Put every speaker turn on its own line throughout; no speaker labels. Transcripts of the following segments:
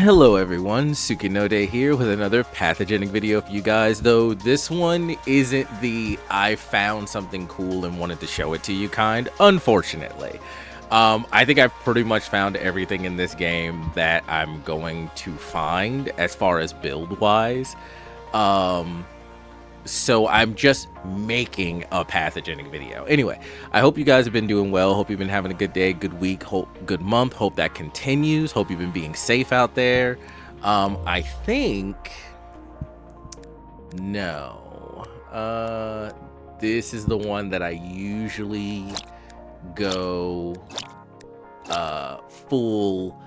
Hello everyone, Sukinode here with another Pathogenic video for you guys, though this one isn't the I found something cool and wanted to show it to you kind, unfortunately. I think I've pretty much found everything in this game that I'm going to find as far as build-wise. So I'm just making a Pathogenic video. Anyway, I hope you guys have been doing well. Hope you've been having a good day, good week, good month. Hope that continues. Hope you've been being safe out there. I think no. This is the one that I usually go full.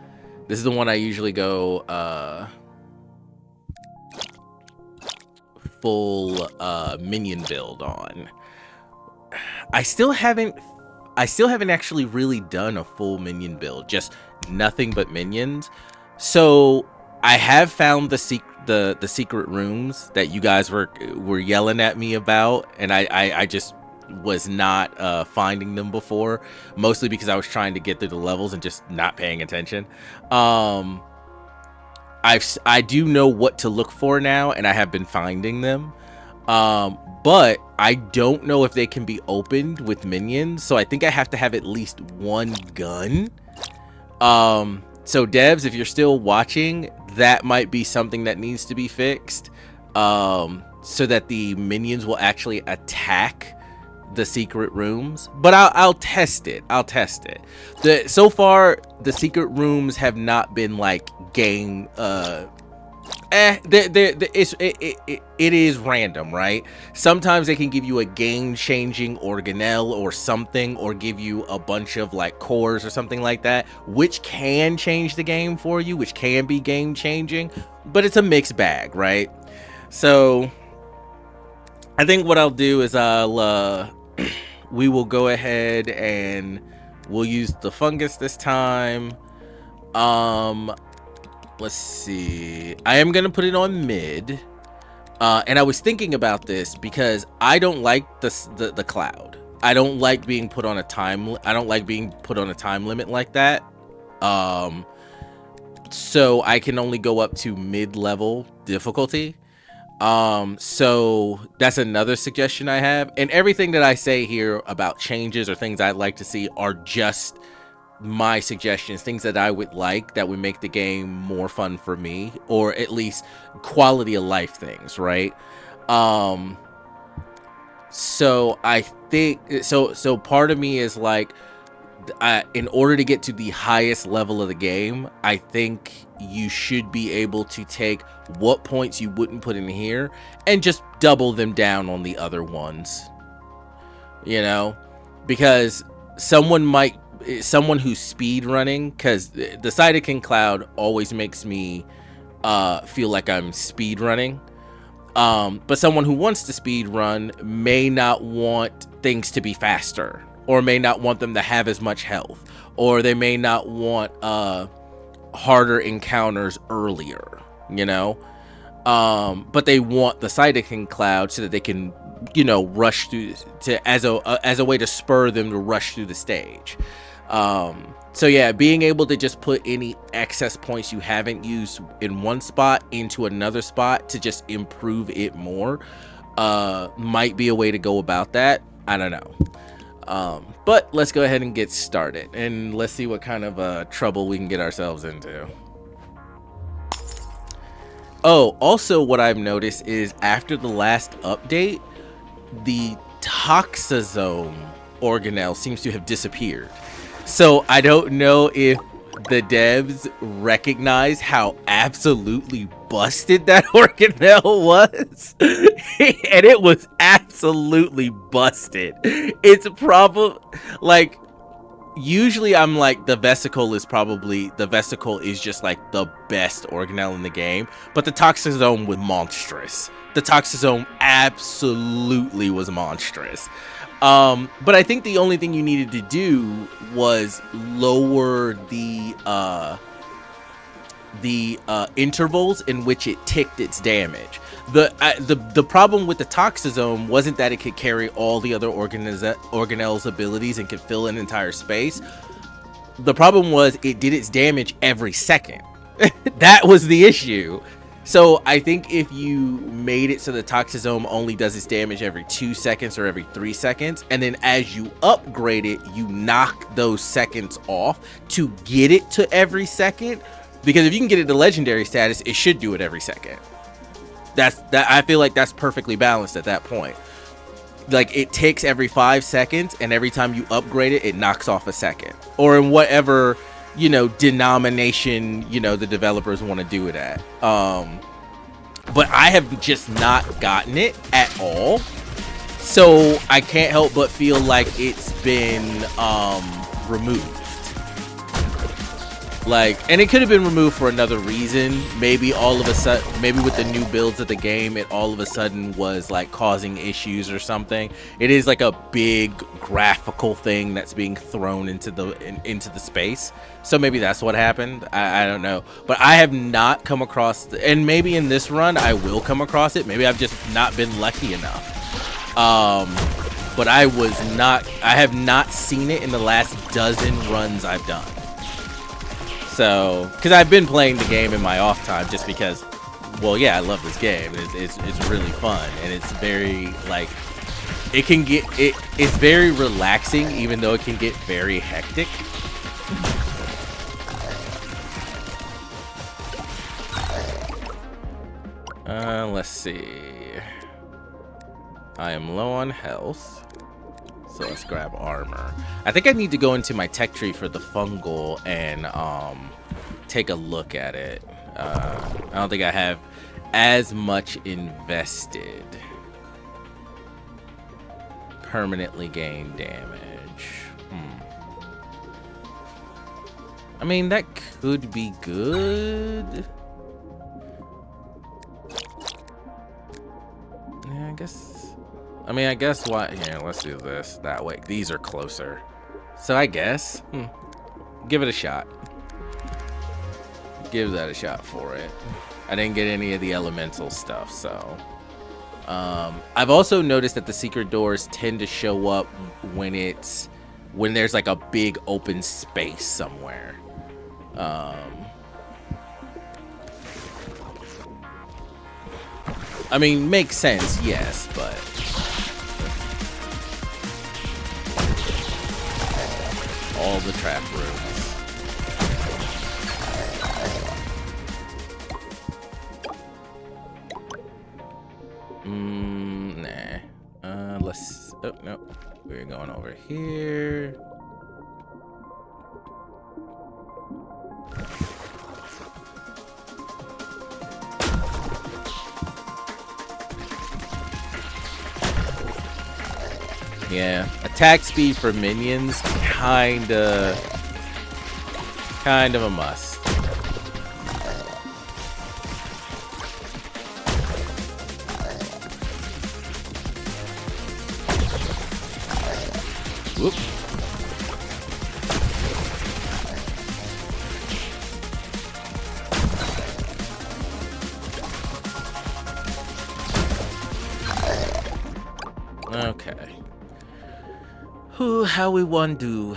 This is the one I usually go full minion build on. I still haven't actually really done a full minion build, just nothing but minions. So I have found the secret rooms that you guys were yelling at me about, and I just was not finding them before, mostly because I was trying to get through the levels and just not paying attention. I do know what to look for now, and I have been finding them, but I don't know if they can be opened with minions, so I think I have to have at least one gun. So devs, if you're still watching, that might be something that needs to be fixed, so that the minions will actually attack the secret rooms. But I'll test it. So far the secret rooms have not been like game it is random, right? Sometimes they can give you a game-changing organelle or something, or give you a bunch of like cores or something like that, which can change the game for you, which can be game-changing, but it's a mixed bag, right? So I think what I'll do is we will go ahead and we'll use the fungus this time. Let's see. I am gonna put it on mid. And I was thinking about this because I don't like the cloud. I don't like being put on a time. I don't like being put on a time limit like that. So I can only go up to mid-level difficulty. So that's another suggestion I have, and everything that I say here about changes or things I'd like to see are just my suggestions, things that I would like that would make the game more fun for me, or at least quality of life things, right? So I think so part of me is like, in order to get to the highest level of the game, I think you should be able to take what points you wouldn't put in here and just double them down on the other ones, you know, because someone who's speed running, because the Pathogenic cloud always makes me feel like I'm speed running, but someone who wants to speed run may not want things to be faster, or may not want them to have as much health, or they may not want harder encounters earlier, you know, but they want the Pathogenic cloud so that they can, you know, rush through as a way to spur them to rush through the stage. So yeah, being able to just put any excess points you haven't used in one spot into another spot to just improve it more might be a way to go about that. I don't know. But let's go ahead and get started, and let's see what kind of trouble we can get ourselves into. Oh, also what I've noticed is after the last update, the Toxisome organelle seems to have disappeared. So I don't know if the devs recognize how absolutely busted that organelle was. And it was absolutely busted. It's probably like, usually I'm like, the vesicle is just like the best organelle in the game, but the Toxisome was monstrous. The Toxisome absolutely was monstrous. But I think the only thing you needed to do was lower the intervals in which it ticked its damage. The problem with the Toxisome wasn't that it could carry all the other organelle's abilities and could fill an entire space. The problem was it did its damage every second. That was the issue. So I think if you made it so the Toxisome only does its damage every 2 seconds or every 3 seconds, and then as you upgrade it, you knock those seconds off to get it to every second. Because if you can get it to legendary status, it should do it every second. I feel like that's perfectly balanced at that point. Like, it takes every 5 seconds, and every time you upgrade it, it knocks off a second. Or in whatever, you know, denomination, you know, the developers want to do it at. But I have just not gotten it at all. So I can't help but feel like it's been removed. Like, and it could have been removed for another reason. Maybe all of a sudden, maybe with the new builds of the game, it all of a sudden was like causing issues or something. It is like a big graphical thing that's being thrown into the space. So maybe that's what happened. I don't know. But I have not come across, and maybe in this run I will come across it. Maybe I've just not been lucky enough. But I have not seen it in the last dozen runs I've done. So, because I've been playing the game in my off time just because, well, yeah, I love this game. It's really fun, and it's very, like, it's very relaxing, even though it can get very hectic. Let's see. I am low on health. So let's grab armor. I think I need to go into my tech tree for the fungal and take a look at it. I don't think I have as much invested. Permanently gain damage. I mean, that could be good. Yeah, I guess what? Here, let's do this that way. These are closer. So I guess, give it a shot. Give that a shot for it. I didn't get any of the elemental stuff, so. I've also noticed that the secret doors tend to show up when there's like a big open space somewhere. I mean, makes sense, yes, but all the trap rooms. Nah. Let's. Oh no, we're going over here. Yeah, attack speed for minions, kind of a must. Whoop. Okay. How we want to do?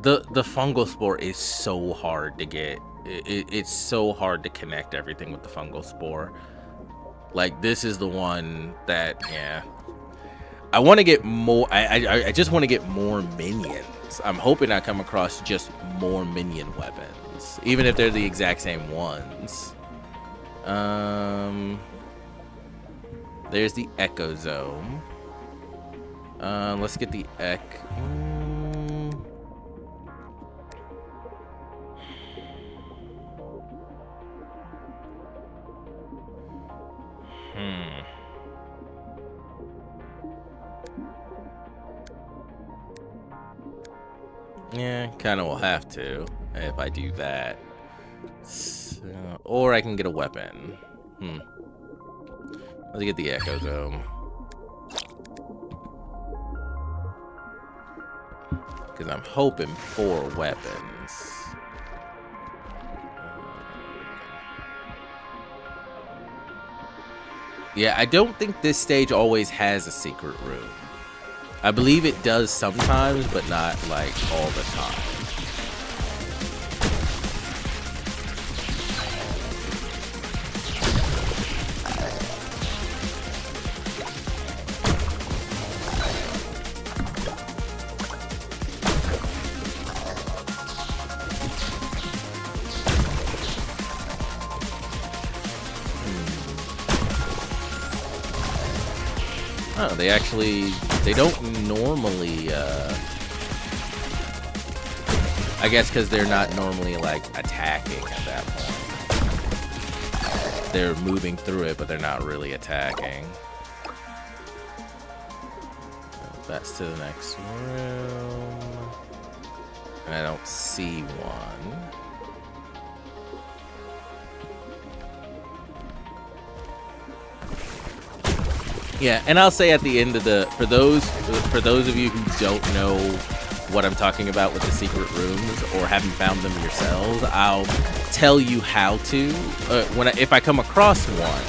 The fungal spore is so hard to get. It's so hard to connect everything with the fungal spore. Like, this is the one that, yeah. I want to get more. I just want to get more minions. I'm hoping I come across just more minion weapons, even if they're the exact same ones. There's the ecosome. Let's get the Yeah, kind of will have to if I do that. Or I can get a weapon. Let's get the ecosome. Because I'm hoping for weapons. Yeah, I don't think this stage always has a secret room. I believe it does sometimes, but not like all the time. Oh, they don't normally, I guess because they're not normally, like, attacking at that point. They're moving through it, but they're not really attacking. That's to the next room. And I don't see one. Yeah, and I'll say at the end of the for those of you who don't know what I'm talking about with the secret rooms or haven't found them yourselves, I'll tell you how to if I come across one,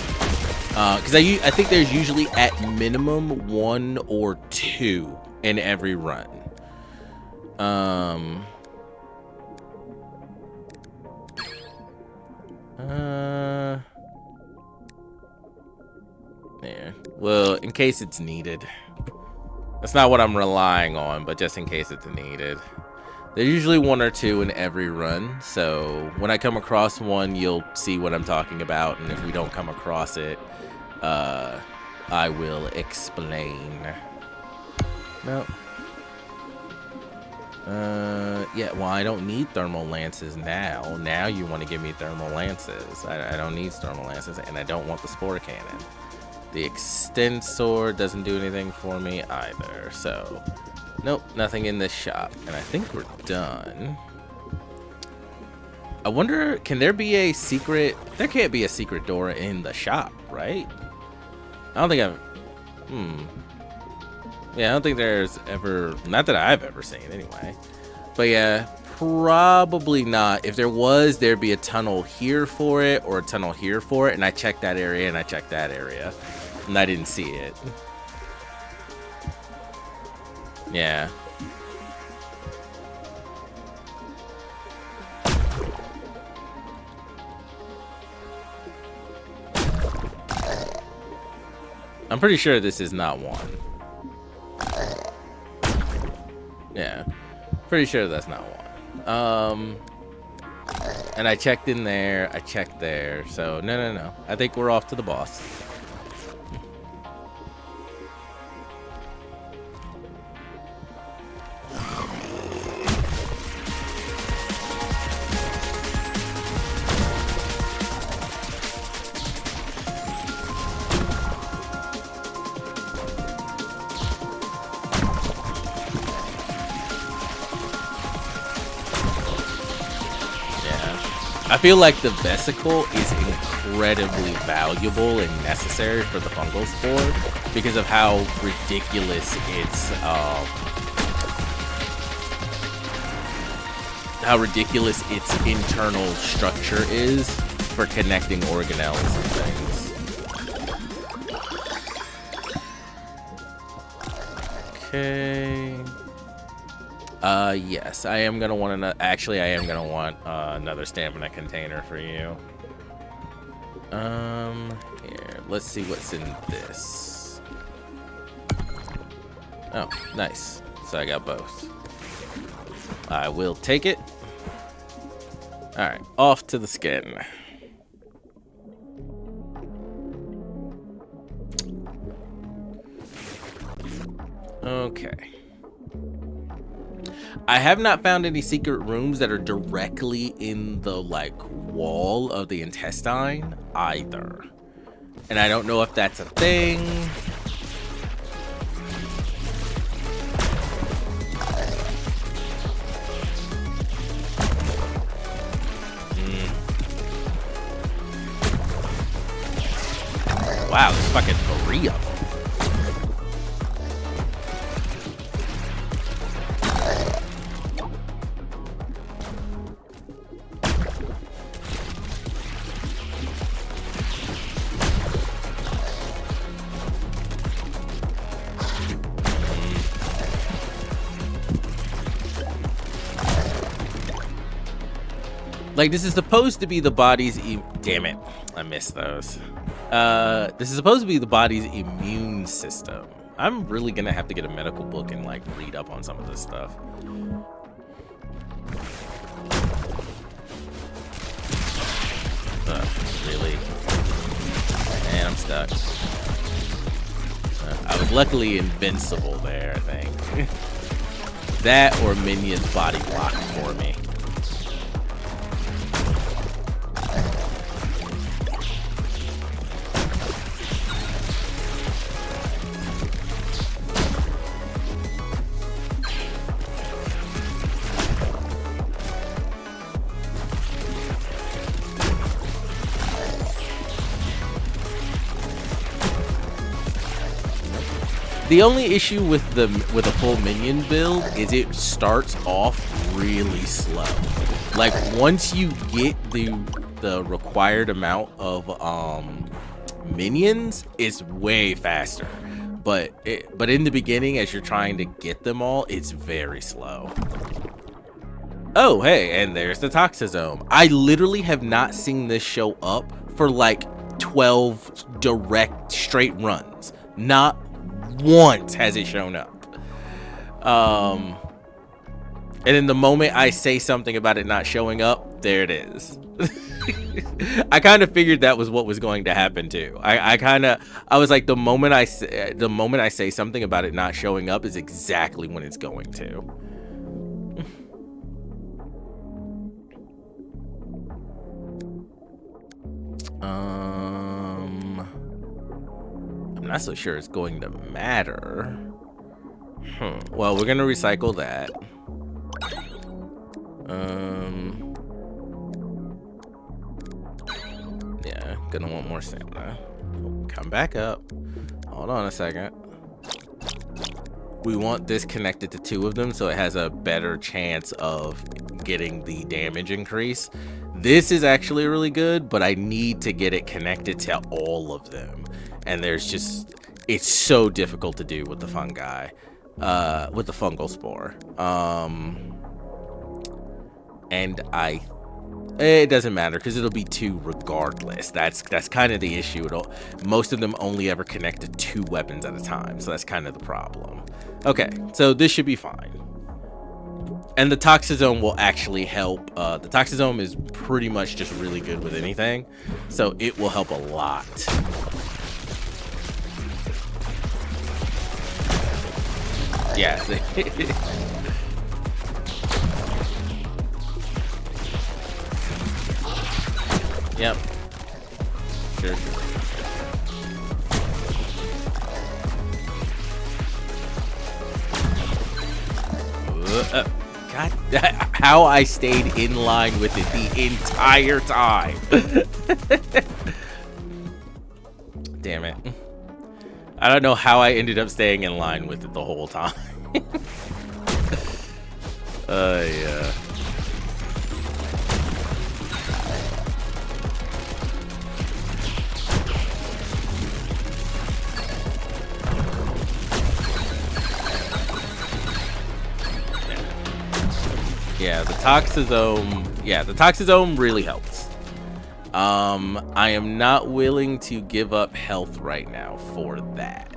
because I think there's usually at minimum 1 or 2 in every run. Yeah. Well, in case it's needed. That's not what I'm relying on, but just in case it's needed. There's usually 1 or 2 in every run, so when I come across one, you'll see what I'm talking about, and if we don't come across it, I will explain. Nope. Yeah, well, I don't need thermal lances now. Now you want to give me thermal lances. I don't need thermal lances, and I don't want the spore cannon. The extensor doesn't do anything for me either, so nope, nothing in this shop. And I think we're done. I wonder, can there be a secret? There can't be a secret door in the shop, right? I don't think yeah, I don't think there's ever, not that I've ever seen anyway. But yeah, probably not. If there was, there'd be a tunnel here for it or a tunnel here for it. And I checked that area and I checked that area. And I didn't see it. Yeah. I'm pretty sure this is not one. Yeah. Pretty sure that's not one. And I checked in there. I checked there. So, no. I think we're off to the boss. I feel like the vesicle is incredibly valuable and necessary for the fungal spore because of how ridiculous its internal structure is for connecting organelles and things. Okay. Yes, I am gonna want actually, I am gonna want another stamina container for you. Here, let's see what's in this. Oh, nice. So I got both. I will take it. All right, off to the skin. Okay. I have not found any secret rooms that are directly in the like wall of the intestine either. And I don't know if that's a thing. Wow, there's fucking 3 of them. Like, this is supposed to be the body's damn it, I missed those. This is supposed to be the body's immune system. I'm really gonna have to get a medical book and like read up on some of this stuff. Really? And I'm stuck. I was luckily invincible there, I think. That or minions body block for me. The only issue with a full minion build is it starts off really slow. Like once you get the required amount of minions, it's way faster. But in the beginning, as you're trying to get them all, it's very slow. Oh, hey, and there's the Toxisome. I literally have not seen this show up for like 12 direct straight runs. Not once has it shown up. And in the moment I say something about it not showing up, there it is. I kind of figured that was what was going to happen too. I was like, the moment I say something about it not showing up is exactly when it's going to. I'm not so sure it's going to matter. Well, we're gonna recycle that. Yeah, gonna want more stamina. Come back up. Hold on a second. We want this connected to 2 of them so it has a better chance of getting the damage increase. This is actually really good, but I need to get it connected to all of them. And there's just, it's so difficult to do with the fungi, with the fungal spore. And it doesn't matter because it'll be 2 regardless. That's kind of the issue. Most of them only ever connect to 2 weapons at a time, so that's kind of the problem. Okay, so this should be fine. And the Toxisome will actually help. The Toxisome is pretty much just really good with anything, so it will help a lot. Yeah. Yep. Sure. God, how I stayed in line with it the entire time. Damn it. I don't know how I ended up staying in line with it the whole time. Yeah. Yeah, the Toxisome really helps. I am not willing to give up health right now for that.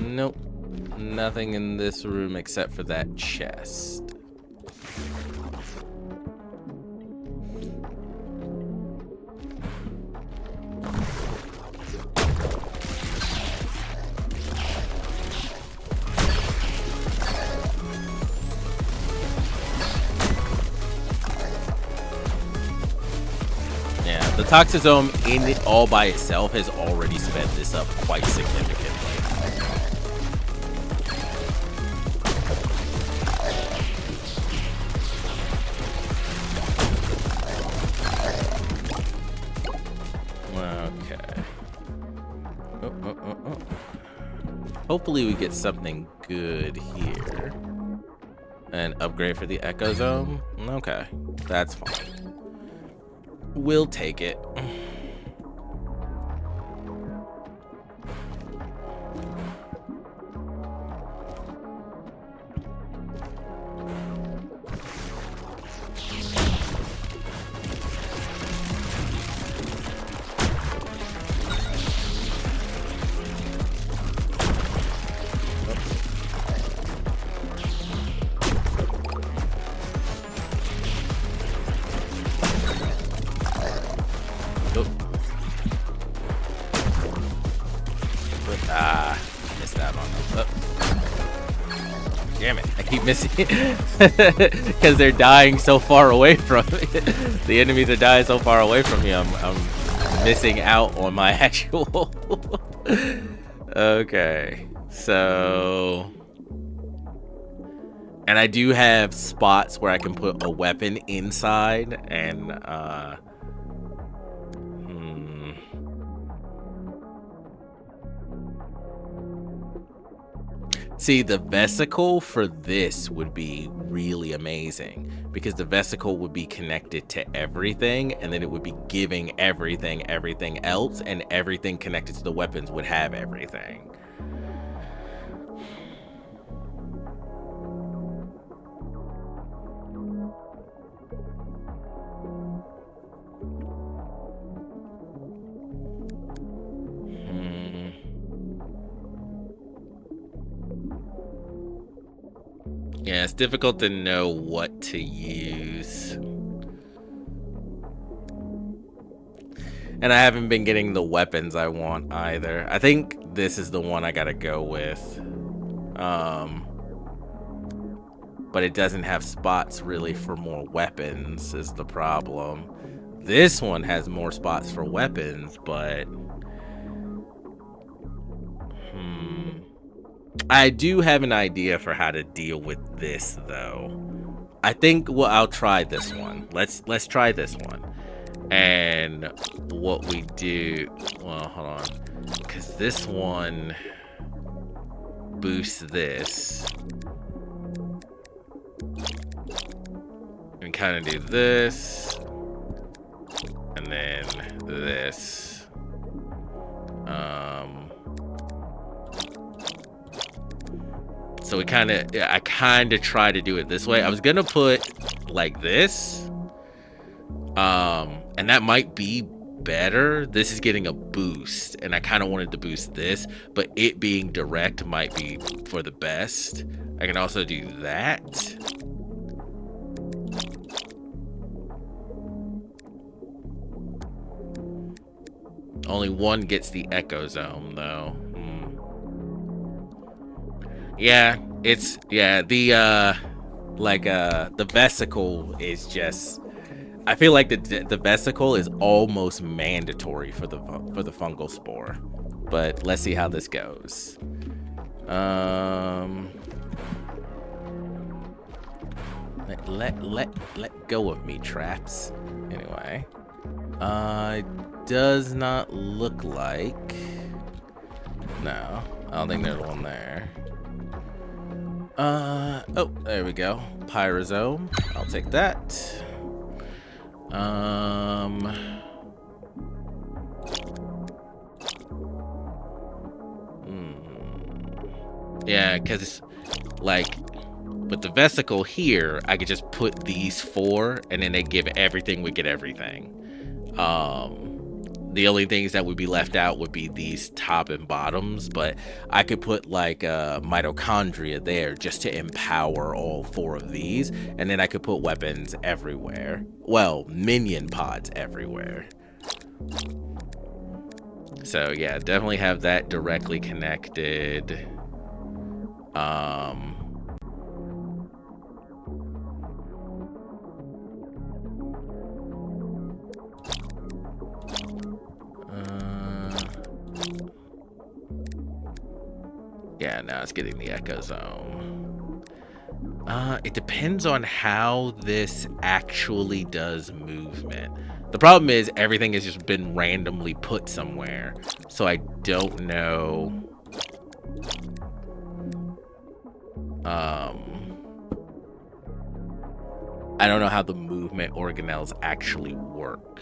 Nope. Nothing in this room except for that chest. The Toxisome in it all by itself has already sped this up quite significantly. Okay. Hopefully we get something good here. An upgrade for the Echozome? Okay, that's fine. We'll take it. keep missing because they're dying so far away from me. The enemies are dying so far away from me. I'm missing out on my actual. Okay, so. And I do have spots where I can put a weapon inside and See, the vesicle for this would be really amazing because the vesicle would be connected to everything, and then it would be giving everything else, and everything connected to the weapons would have everything. Yeah, it's difficult to know what to use. And I haven't been getting the weapons I want either. I think this is the one I gotta go with. But it doesn't have spots really for more weapons is the problem. This one has more spots for weapons, but... I do have an idea for how to deal with this, though. I think I'll try this one. Let's try this one. And what we do... Well, hold on. Because this one boosts this. And kind of do this. And then this. So I kind of try to do it this way. I was gonna put like this, and that might be better. This is getting a boost, and I kind of wanted to boost this, but it being direct might be for the best. I can also do that. Only one gets the echo zone though. Yeah, it's the vesicle is just. I feel like the vesicle is almost mandatory for the fungal spore, but let's see how this goes. Let go of me, traps. Anyway, does not look like. No, I don't think there's one there. Oh, there we go. Pyrosome. I'll take that. Yeah, because like with the vesicle here, I could just put these four, and then they give everything. We get everything. The only things that would be left out would be these top and bottoms, but I could put like mitochondria there just to empower all four of these, and then I could put weapons everywhere. Well, minion pods everywhere. So yeah, definitely have that directly connected. Yeah, now it's getting the echo zone. It depends on how this actually does movement. The problem is everything has just been randomly put somewhere, so I don't know. I don't know how the movement organelles actually work.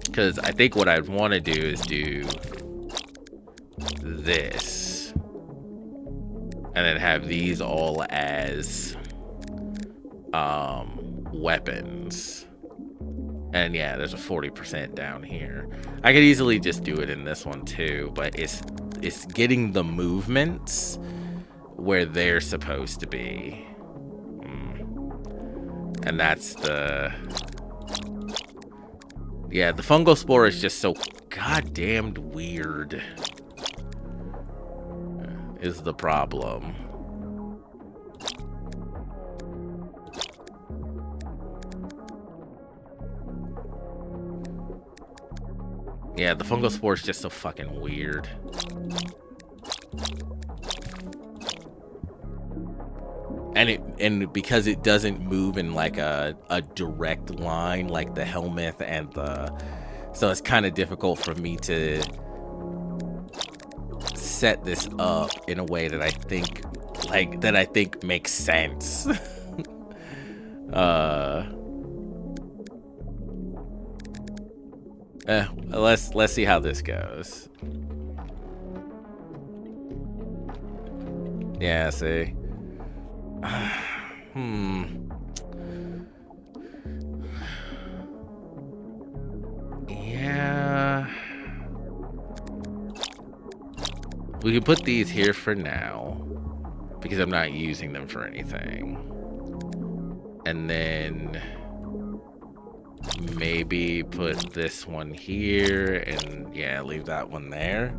Because I think what I'd want to do is do this. And then have these all as weapons. And yeah, there's a 40% down here. I could easily just do it in this one too, but it's getting the movements where they're supposed to be. And that's the... Yeah, the fungal spore is just so goddamned weird. Is the problem. Yeah, the fungal spore is just so fucking weird. And because it doesn't move in like a direct line like the helminth and the... So it's kind of difficult for me to set this up in a way that I think makes sense. Let's see how this goes. Yeah, see. Yeah. We can put these here for now because I'm not using them for anything. And then maybe put this one here and yeah, leave that one there.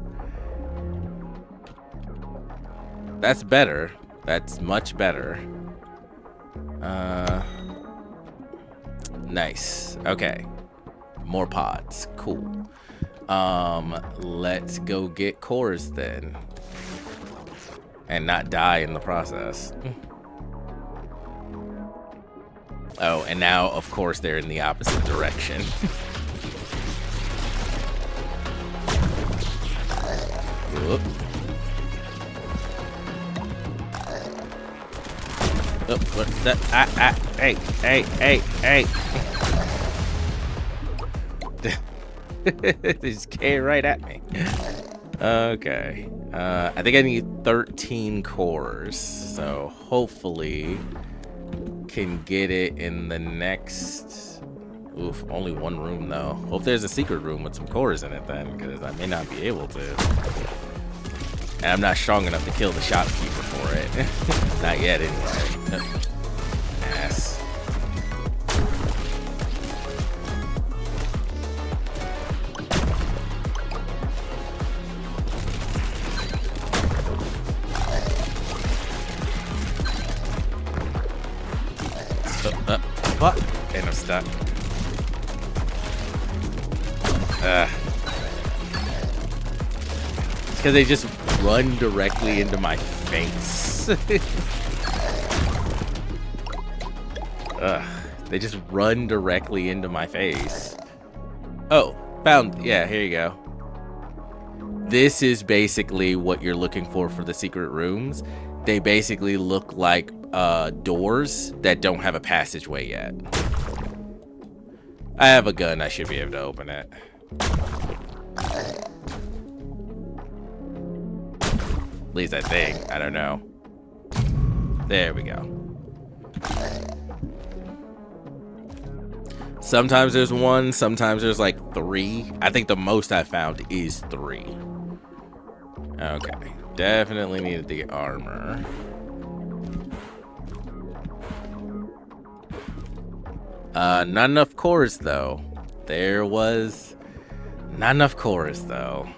That's better. That's much better. Nice. Okay. More pods. Cool. Let's go get cores then. And not die in the process. Oh, and now, of course, they're in the opposite direction. Whoop. Oh, what's that? Hey. They just came right at me. Okay. I think I need 13 cores. So hopefully can get it in the next... Oof, only one room though. Hope there's a secret room with some cores in it then, because I may not be able to. And I'm not strong enough to kill the shopkeeper for it. Not yet anyway. Ass. What? And I'm stuck. It's because they just run directly into my face. They just run directly into my face. Oh, found. Yeah, here you go. This is basically what you're looking for the secret rooms. They basically look like doors that don't have a passageway yet. I have a gun. I should be able to open it. At least I think. I don't know. There we go. Sometimes there's one. Sometimes there's like 3. I think the most I found is 3. Okay. Definitely needed to get armor. Not enough cores though. There was not enough cores though.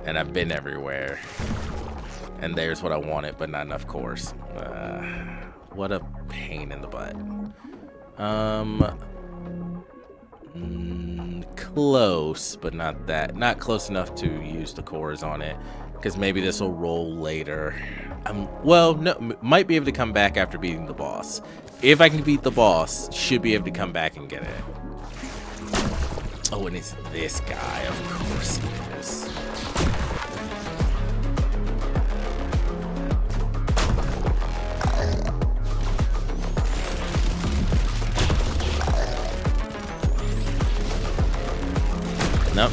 And I've been everywhere. And there's what I wanted, but not enough cores. What a pain in the butt. Close, but not that. Not close enough to use the cores on it. Because maybe this will roll later. Well, no, might be able to come back after beating the boss. If I can beat the boss, should be able to come back and get it. Oh, and it's this guy. Of course it is.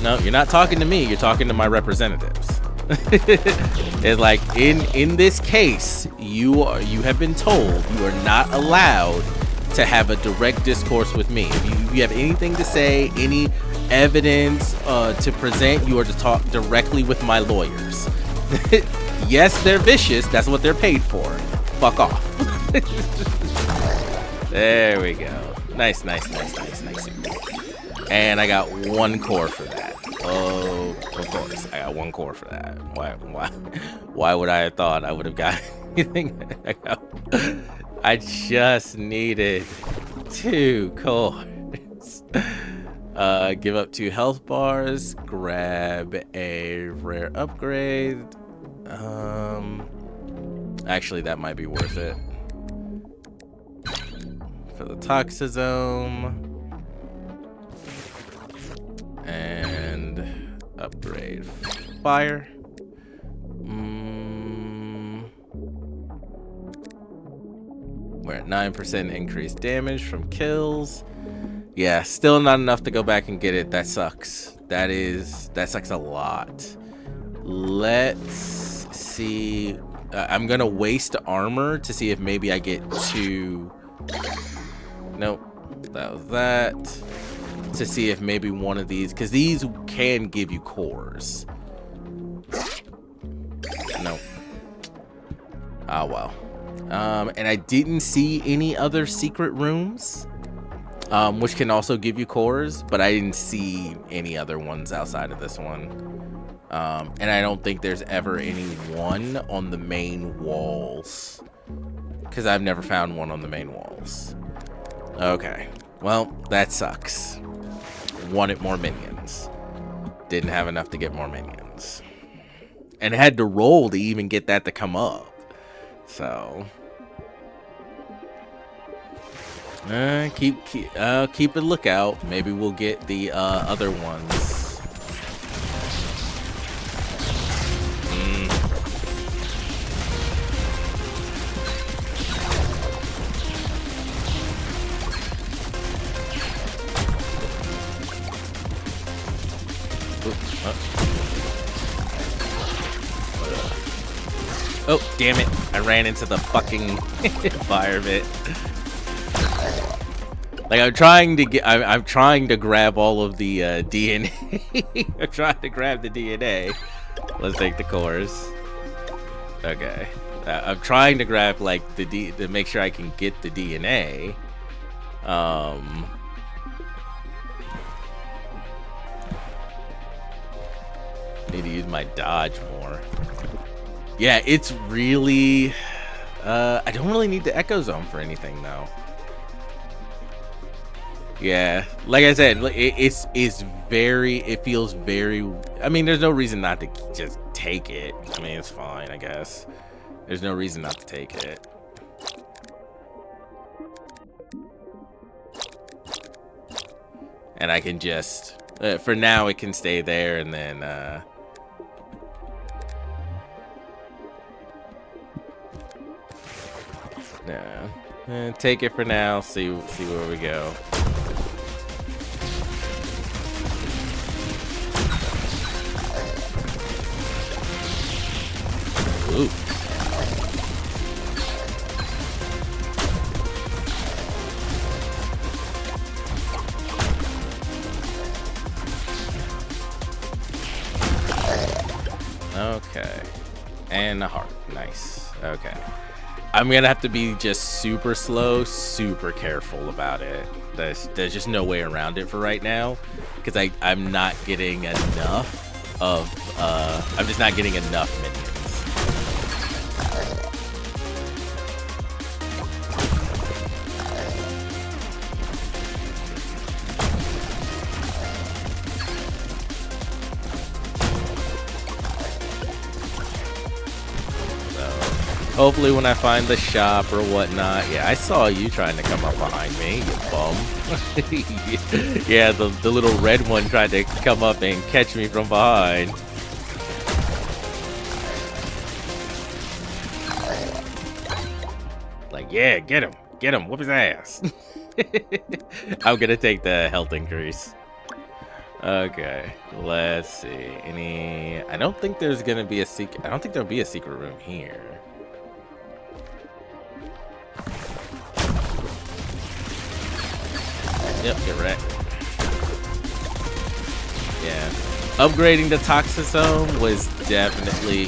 No, you're not talking to me. You're talking to my representatives. It's like in this case, you have been told you are not allowed to have a direct discourse with me. If you have anything to say, any evidence to present, you are to talk directly with my lawyers. Yes, they're vicious. That's what they're paid for. Fuck off. There we go. Nice. And I got 1 core for that. Oh, of course. I got 1 core for that. Why would I have thought I would have got anything? I just needed 2 cores. Give up 2 health bars. Grab a rare upgrade. Actually, that might be worth it. For the Toxisome. And upgrade fire. We're at 9% increased damage from kills. Yeah, still not enough to go back and get it. That sucks. That sucks a lot. Let's see. I'm gonna waste armor to see if maybe I get 2. Nope, that was that. To see if maybe one of these, because these can give you cores. Nope. Oh well. And I didn't see any other secret rooms, which can also give you cores, but I didn't see any other ones outside of this one. And I don't think there's ever any one on the main walls, because I've never found one on the main walls. Okay, well, that sucks. Wanted more minions. Didn't have enough to get more minions. And had to roll to even get that to come up. So keep a lookout. Maybe we'll get the other ones. Oh, damn it. I ran into the fucking environment. Like, I'm trying to grab all of the DNA. I'm trying to grab the DNA. Let's take the cores. Okay. I'm trying to grab, like, to make sure I can get the DNA. Need to use my dodge more. Yeah, it's really... I don't really need the Echo Zone for anything, though. Yeah, like I said, it feels very... I mean, there's no reason not to just take it. I mean, it's fine, I guess. There's no reason not to take it. And I can just... for now, it can stay there, and then... Nah, take it for now. See where we go. Ooh. Okay, and a heart. Nice. Okay. I'm gonna have to be just super slow, super careful about it. There's just no way around it for right now, because I'm not getting enough of I'm just not getting enough minions. Hopefully when I find the shop or whatnot. Yeah, I saw you trying to come up behind me, you bum. Yeah, the little red one tried to come up and catch me from behind. Like, yeah, get him, whoop his ass. I'm gonna take the health increase. Okay, let's see. I don't think there's gonna be a secret. I don't think there'll be a secret room here. Yep, get wrecked. Yeah. Upgrading the Toxisome was definitely...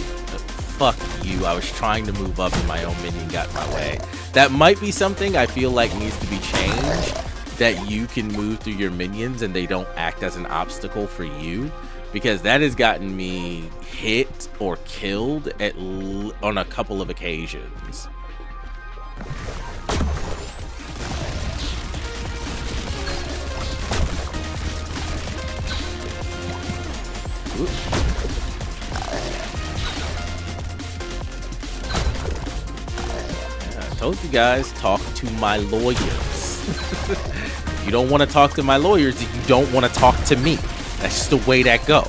Fuck you. I was trying to move up and my own minion got in my way. That might be something I feel like needs to be changed. That you can move through your minions and they don't act as an obstacle for you. Because that has gotten me hit or killed on a couple of occasions. I told you guys, talk to my lawyers. You don't want to talk to my lawyers if you don't want to talk to me. That's just the way that go.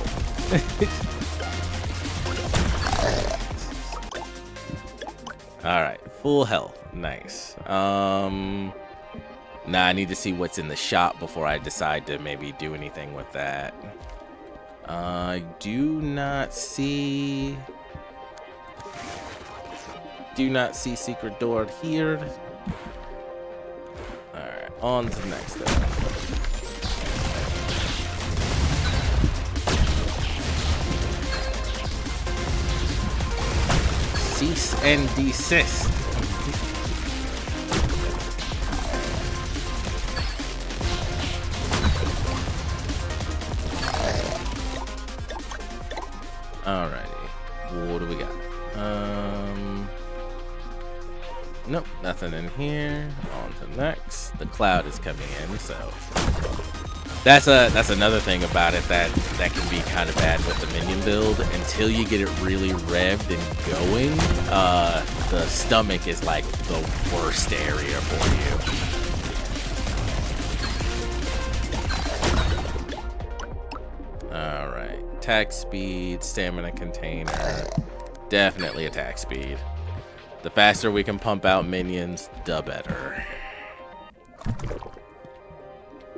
Alright, full health. Nice. Now I need to see what's in the shop before I decide to maybe do anything with that. I do not see secret door here. Alright, on to the next step. Cease and desist. Alrighty, what do we got? Nope, nothing in here. On to next. The cloud is coming in, so that's another thing about it that can be kind of bad with the minion build. Until you get it really revved and going, the stomach is like the worst area for you. All right, attack speed, stamina container, definitely attack speed. The faster we can pump out minions, the better.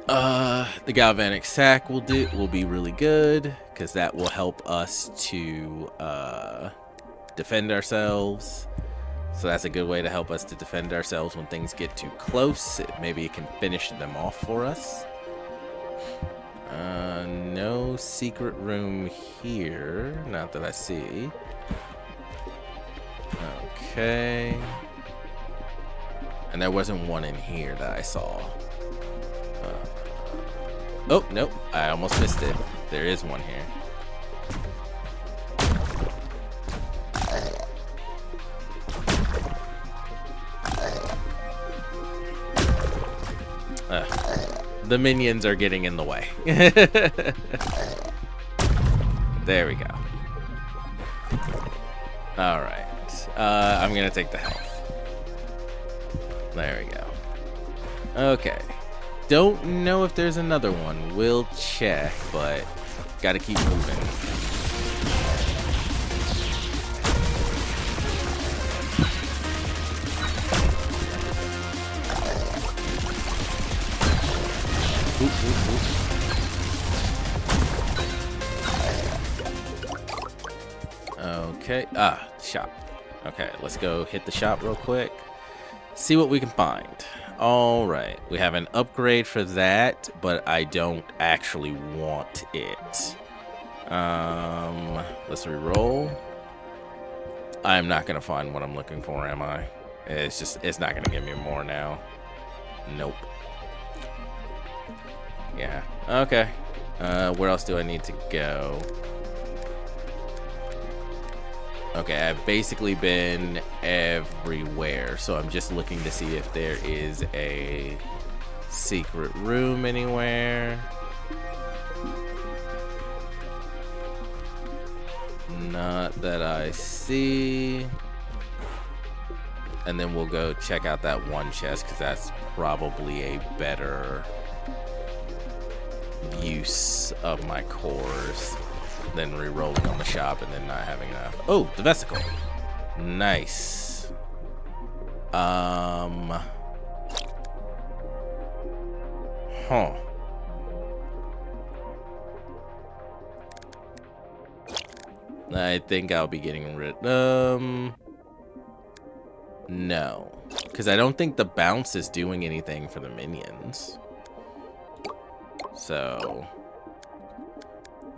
The galvanic sack will be really good because that will help us to defend ourselves. So that's a good way to help us to defend ourselves when things get too close. Maybe it can finish them off for us. No secret room here, not that I see. Okay. And there wasn't one in here that I saw. Oh, nope. I almost missed it. There is one here. The minions are getting in the way. There we go. All right. I'm going to take the health. There we go. Okay. Don't know if there's another one. We'll check, but got to keep moving. Okay. Shop. Okay, let's go hit the shop real quick. See what we can find. All right, we have an upgrade for that, but I don't actually want it. Let's re-roll. I'm not gonna find what I'm looking for, am I? It's not gonna give me more now. Nope. Yeah. Okay. Where else do I need to go? Okay, I've basically been everywhere, so I'm just looking to see if there is a secret room anywhere. Not that I see. And then we'll go check out that one chest, because that's probably a better use of my cores than re-rolling on the shop and then not having enough. Oh, the vesicle. Nice. Huh. I think I'll be getting rid. No, because I don't think the bounce is doing anything for the minions. So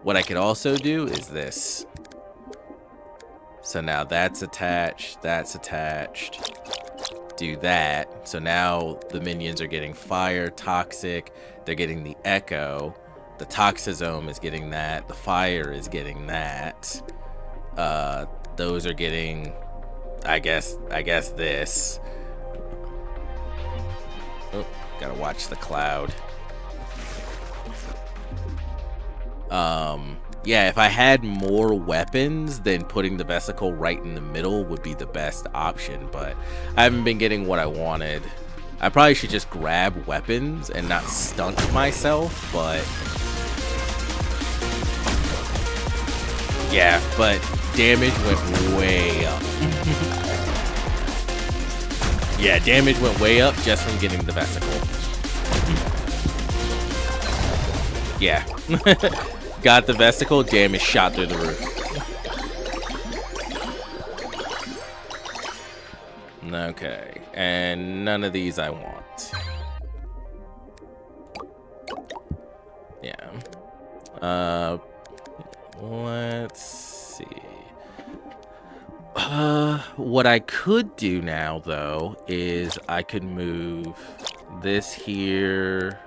What I could also do is this. So now that's attached, do that. So now the minions are getting fire, toxic, they're getting the echo, the toxisome is getting that, the fire is getting that. Those are getting, I guess this. Oh, gotta watch the cloud. Yeah, if I had more weapons, then putting the vesicle right in the middle would be the best option, but I haven't been getting what I wanted. I probably should just grab weapons and not stunt myself, but yeah, but damage went way up. Yeah, damage went way up just from getting the vesicle. Yeah. Got the vesicle, damage shot through the roof. Okay, and none of these I want. Yeah. Let's see. What I could do now, though, is I could move this here,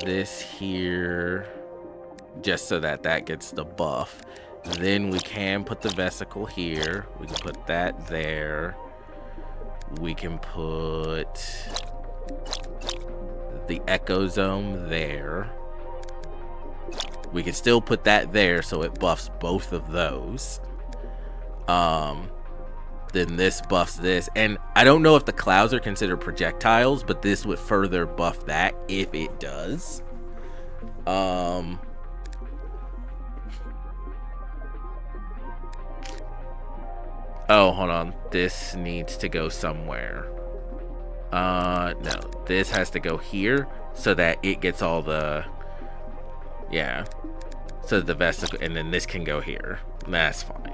this here, just so that that gets the buff. Then we can put the vesicle here. We can put that there. We can put the ecosome there. We can still put that there so it buffs both of those. Then this buffs this, and I don't know if the clouds are considered projectiles, but this would further buff that if it does. Oh, hold on. This needs to go somewhere. No, this has to go here so that it gets all the, yeah. So the vesicle, and then this can go here. That's fine.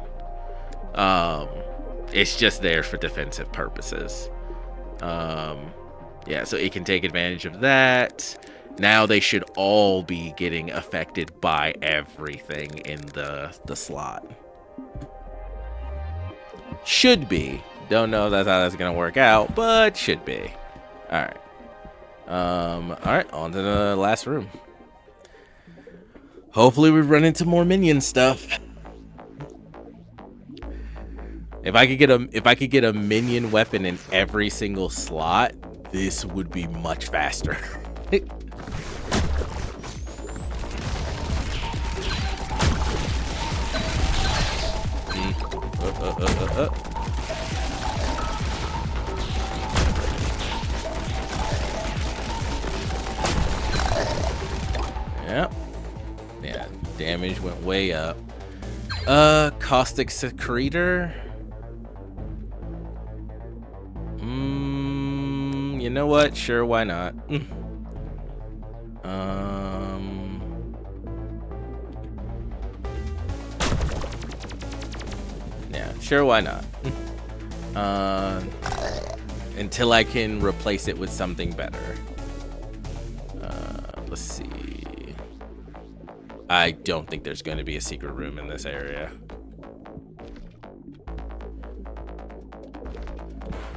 It's just there for defensive purposes. Yeah, so it can take advantage of that. Now they should all be getting affected by everything in the slot. Should be. Don't know if that's how that's gonna work out, but should be. Alright. Alright, on to the last room. Hopefully we run into more minion stuff. If I could get a minion weapon in every single slot, this would be much faster. Yep. Yeah, damage went way up. Caustic Secretor. You know what? Sure, why not? Yeah, sure, why not? Until I can replace it with something better. Let's see. I don't think there's going to be a secret room in this area.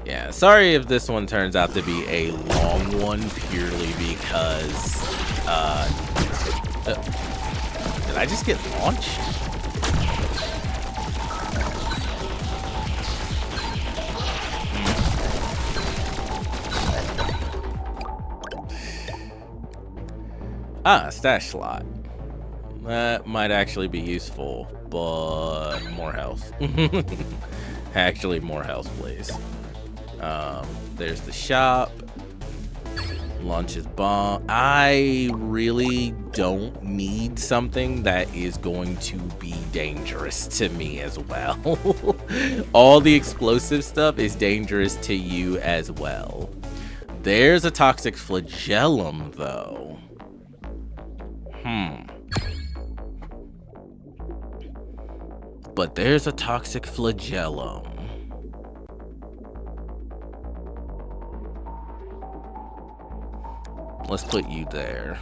Yeah, sorry if this one turns out to be a long one purely because, did I just get launched? Ah, stash slot. That might actually be useful, but more health. Actually, more health, please. There's the shop. Launches bomb. I really don't need something that is going to be dangerous to me as well. All the explosive stuff is dangerous to you as well. There's a toxic flagellum, though. But there's a toxic flagellum. Let's put you there.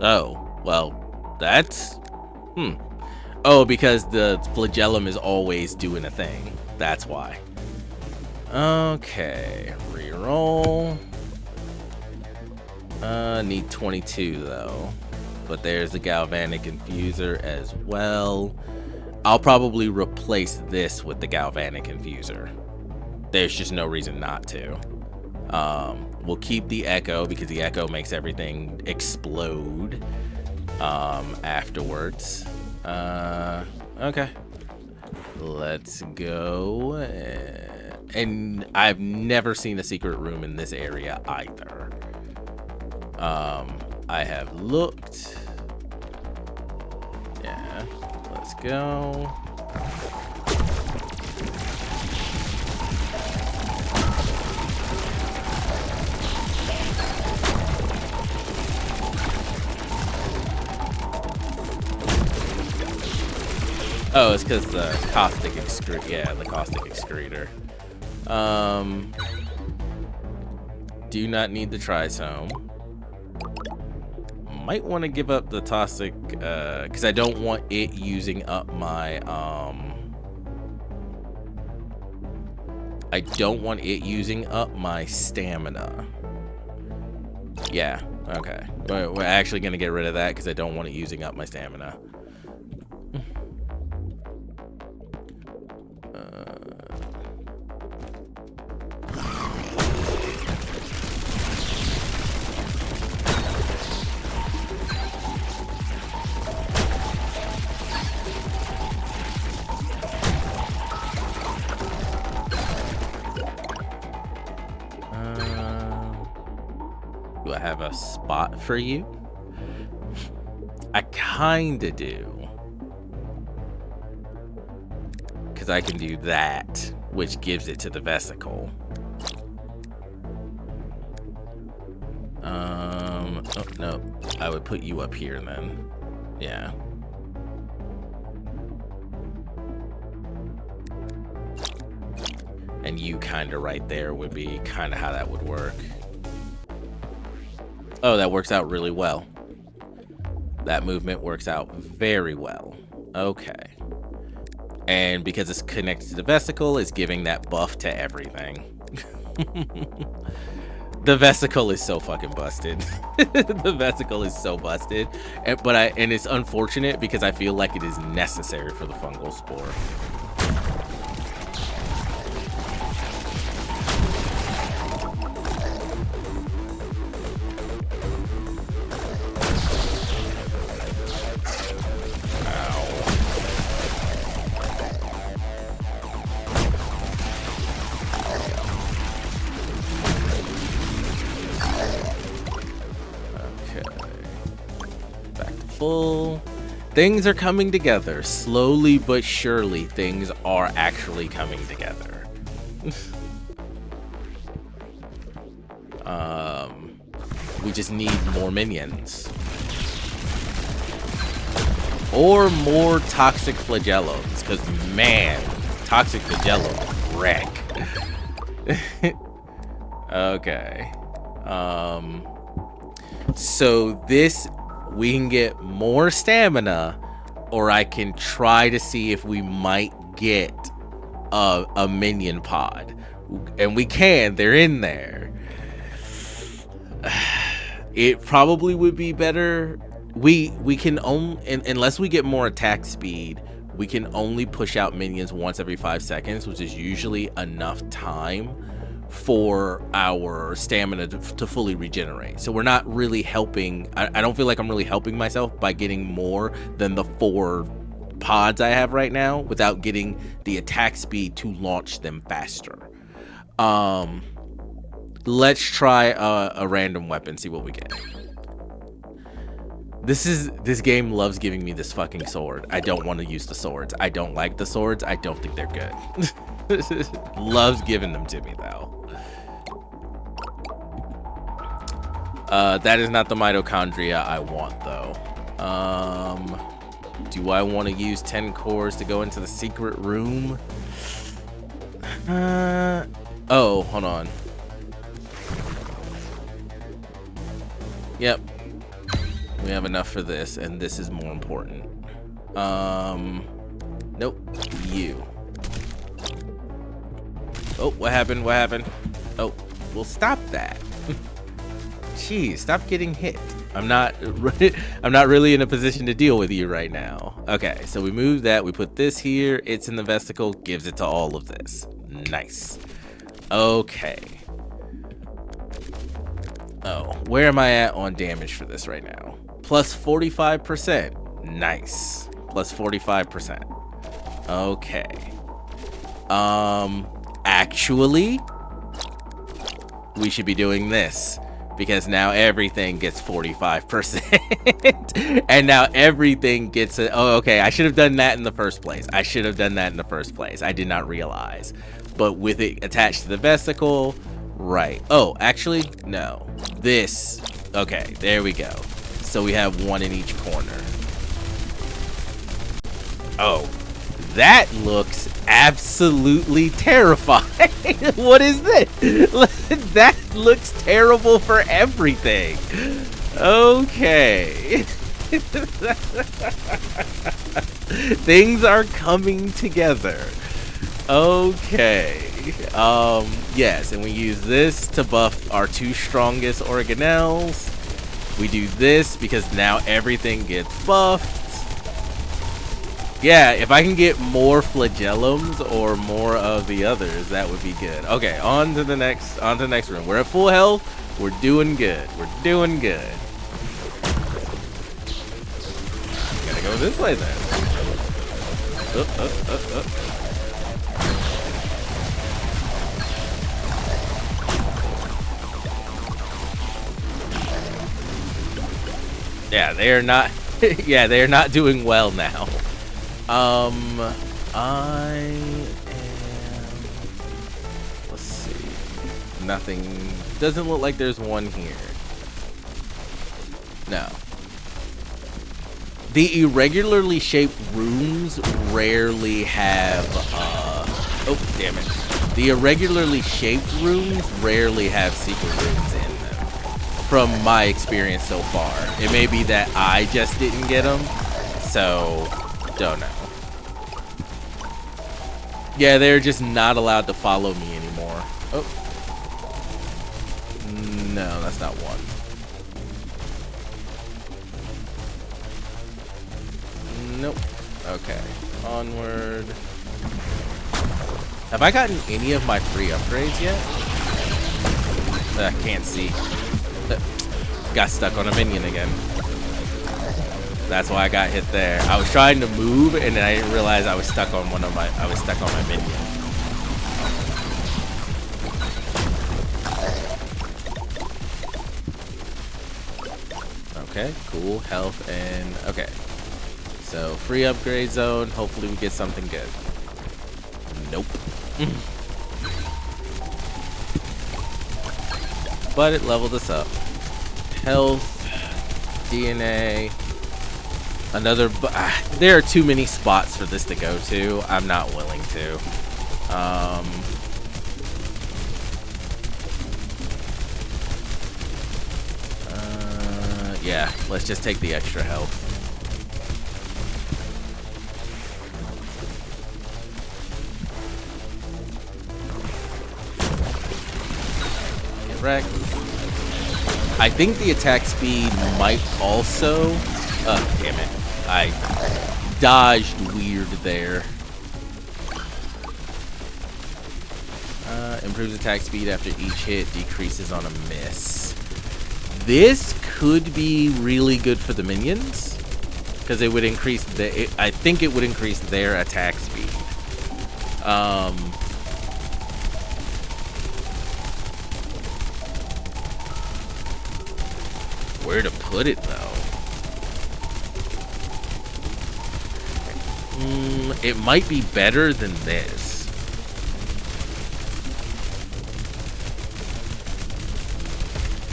Oh, well, that's... Oh, because the flagellum is always doing a thing. That's why. Okay, reroll. Need 22 though. But there's the galvanic infuser as well. I'll probably replace this with the galvanic infuser. There's just no reason not to. We'll keep the echo because the echo makes everything explode afterwards. Okay. Let's go. And I've never seen a secret room in this area either. I have looked. Yeah, let's go. Oh, it's because the caustic excrete. Yeah, the caustic excreter. Do not need the trisome. Might want to give up the toxic because I don't want it using up my I don't want it using up my stamina. Yeah, okay. We're actually gonna get rid of that because I don't want it using up my stamina. Do I have a spot for you? I kinda do. Because I can do that, which gives it to the vesicle. Oh, no. I would put you up here then. Yeah. And you kinda right there would be kinda how that would work. Oh, that works out really well. That movement works out very well. Okay. And because it's connected to the vesicle, it's giving that buff to everything. The vesicle is so fucking busted. The vesicle is so busted. And it's unfortunate because I feel like it is necessary for the fungal spore. Things are coming together. Slowly but surely, things are actually coming together. We just need more minions. Or more toxic flagellums, because man, toxic flagellum wreck. Okay. So this, we can get more stamina, or I can try to see if we might get a minion pod. And we can, they're in there. It probably would be better. We can only, unless we get more attack speed, we can only push out minions once every 5 seconds, which is usually enough time for our stamina to fully regenerate. So we're not really helping. I don't feel like I'm really helping myself by getting more than the 4 pods I have right now without getting the attack speed to launch them faster. Let's try a random weapon, see what we get. This game loves giving me this fucking sword. I don't want to use the swords. I don't like the swords. I don't think they're good. Loves giving them to me though. That is not the mitochondria I want though. Do I want to use 10 cores to go into the secret room? Oh, hold on. Yep. We have enough for this, and this is more important. Nope. You. Oh, what happened? What happened? Oh, well, stop that. Jeez, stop getting hit. I'm not really in a position to deal with you right now. Okay, so we move that. We put this here. It's in the vesicle. Gives it to all of this. Nice. Okay. Oh, where am I at on damage for this right now? Plus 45%. Nice. Plus 45%. Okay. Actually, we should be doing this. Because now everything gets 45%. And now everything gets a... Oh, okay. I should have done that in the first place. I did not realize. But with it attached to the vesicle... Right. Oh, actually, no. This. Okay, there we go. So we have one in each corner. Oh. That looks absolutely terrifying. What is this? That looks terrible for everything. Okay. Things are coming together. Okay. Yes, and we use this to buff our two strongest organelles. We do this because now everything gets buffed. Yeah, if I can get more flagellums or more of the others, that would be good. Okay, on to the next room. We're at full health. We're doing good. We're doing good. Gotta go this way then. Up. Yeah, they are not. Yeah, they are not doing well now. I am. Let's see. Nothing. Doesn't look like there's one here. No. The irregularly shaped rooms rarely have. Oh, damn it. The irregularly shaped rooms rarely have secret rooms in them. From my experience so far. It may be that I just didn't get them. So. Don't know. Yeah, they're just not allowed to follow me anymore. Oh. No, that's not one. Nope. Okay. Onward. Have I gotten any of my free upgrades yet? I can't see. Got stuck on a minion again. That's why I got hit there. I was trying to move and then I didn't realize I was stuck on my minion. Okay, cool. Health and okay. So free upgrade zone. Hopefully we get something good. Nope. But it leveled us up. Health, DNA. Another, there are too many spots for this to go to. I'm not willing to. Yeah, let's just take the extra health. Get wrecked. I think the attack speed might also... Oh, damn it. I dodged weird there. Improves attack speed after each hit, decreases on a miss. This could be really good for the minions because it would increase I think it would increase their attack speed. Where to put it though? It might be better than this.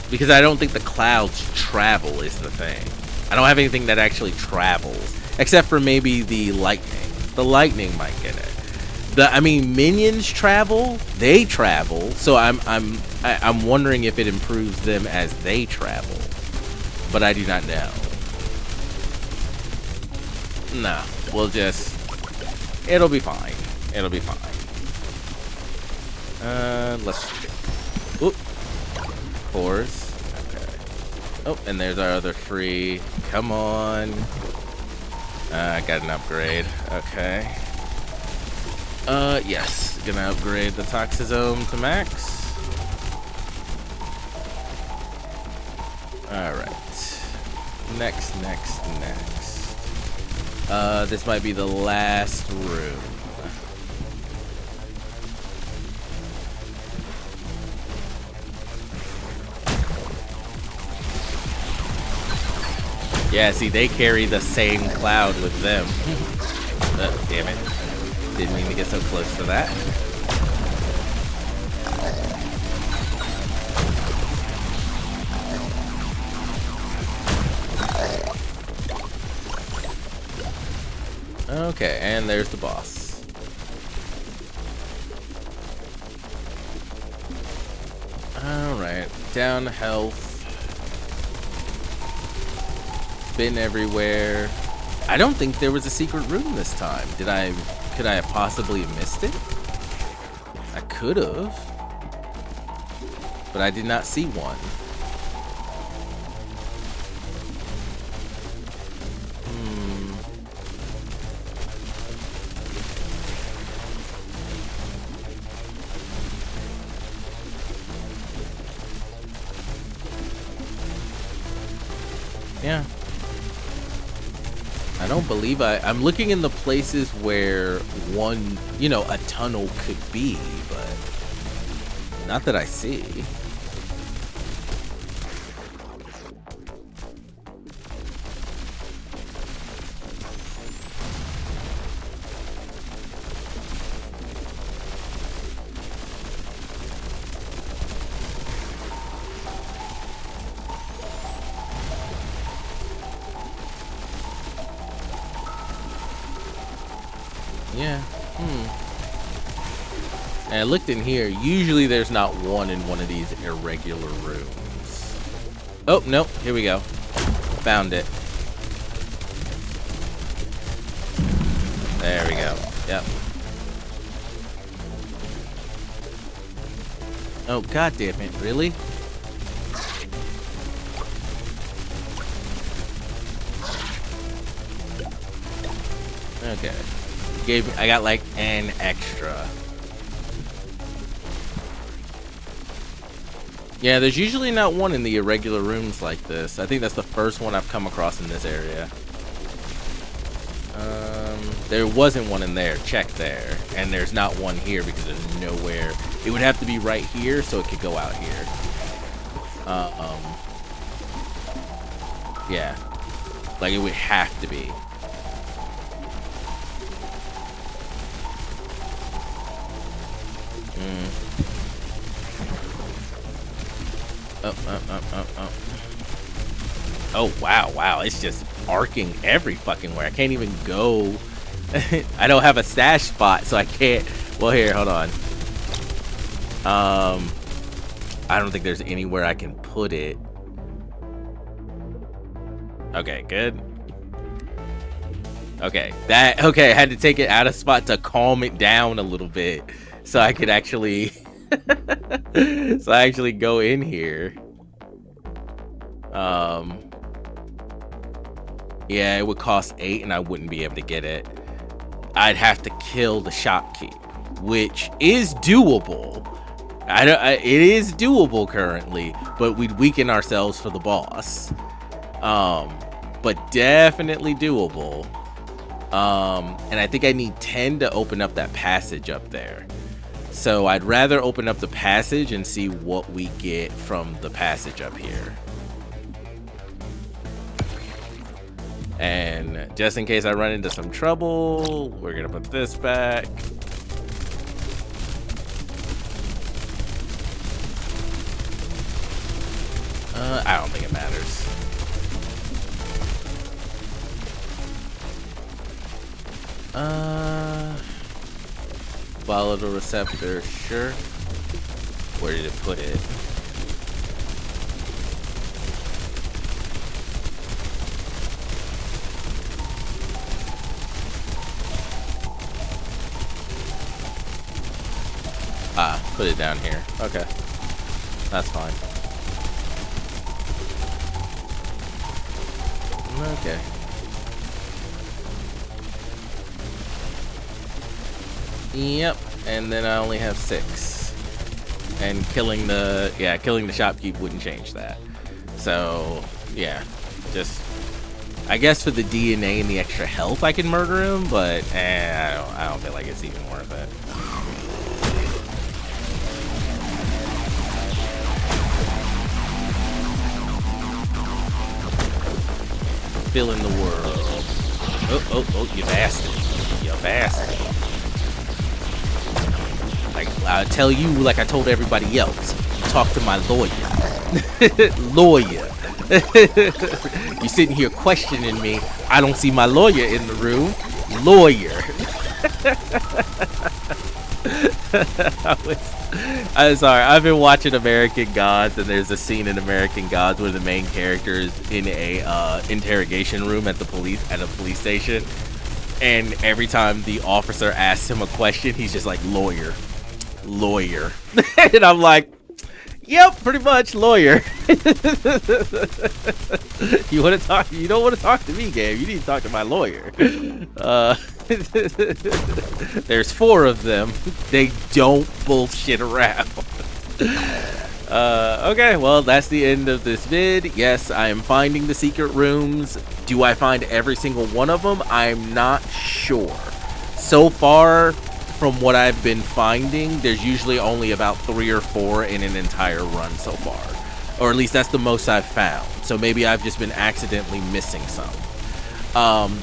Because I don't think the clouds travel is the thing. I don't have anything that actually travels. Except for maybe the lightning. The lightning might get it. I mean, minions travel. They travel. So I'm wondering if it improves them as they travel. But I do not know. Nah, we'll just... It'll be fine. It'll be fine. Let's... Oop. Cores. Okay. Oh, and there's our other free. Come on. I got an upgrade. Okay. Yes. Gonna upgrade the Toxisome to max. Alright. Next. This might be the last room. Yeah, see, they carry the same cloud with them. Damn it. Didn't mean to get so close to that. Okay, and there's the boss. Alright, down health. Been everywhere. I don't think there was a secret room this time. Could I have possibly missed it? I could have. But I did not see one. Yeah. I don't believe I'm looking in the places where one, you know, a tunnel could be, but not that I see. Yeah. And I looked in here. Usually there's not one in one of these irregular rooms. Oh, nope. Here we go. Found it. There we go. Yep. Oh, god damn it. Really? Okay. I got like an extra. Yeah, there's usually not one in the irregular rooms like this. I think that's the first one I've come across in this area. There wasn't one in there. Check there. And there's not one here because there's nowhere. It would have to be right here so it could go out here. Yeah. Like it would have to be. Oh, wow. It's just arcing every fucking where. I can't even go. I don't have a stash spot, so I can't. Well, here, hold on. I don't think there's anywhere I can put it. Okay, good. Okay, I had to take it out of spot to calm it down a little bit so I could actually go in here. Yeah, it would cost 8 and I wouldn't be able to get it. I'd have to kill the shopkeep, which is doable. It is doable currently, but we'd weaken ourselves for the boss. But definitely doable. And I think I need 10 to open up that passage up there. So I'd rather open up the passage and see what we get from the passage up here. And just in case I run into some trouble, we're gonna put this back. I don't think it matters. Volatile receptor, sure. Where did it put it? Put it down here. Okay. That's fine. Okay. Yep. And then I only have 6. And killing the shopkeep wouldn't change that. So, yeah. Just, I guess for the DNA and the extra health I can murder him, but I don't feel like it's even worth it. Fill in the world. Oh, you bastard. You bastard. Like, I'll tell you like I told everybody else. Talk to my lawyer. Lawyer. You sitting here questioning me. I don't see my lawyer in the room. Lawyer. I'm sorry. I've been watching American Gods, and there's a scene in American Gods where the main character is in a interrogation room at a police station, and every time the officer asks him a question, he's just like, lawyer. And I'm like, yep, pretty much lawyer. You want to talk? You don't want to talk to me, Gabe. You need to talk to my lawyer. There's 4 of them. They don't bullshit around. Okay, well, that's the end of this vid. Yes, I am finding the secret rooms. Do I find every single one of them? I'm not sure. So far, from what I've been finding, there's usually only about 3 or 4 in an entire run so far. Or at least that's the most I've found. So maybe I've just been accidentally missing some.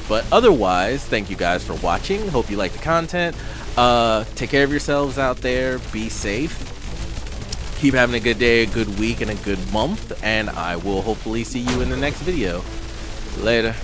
But otherwise, thank you guys for watching. Hope you like the content. Take care of yourselves out there. Be safe. Keep having a good day, a good week, and a good month. And I will hopefully see you in the next video. Later.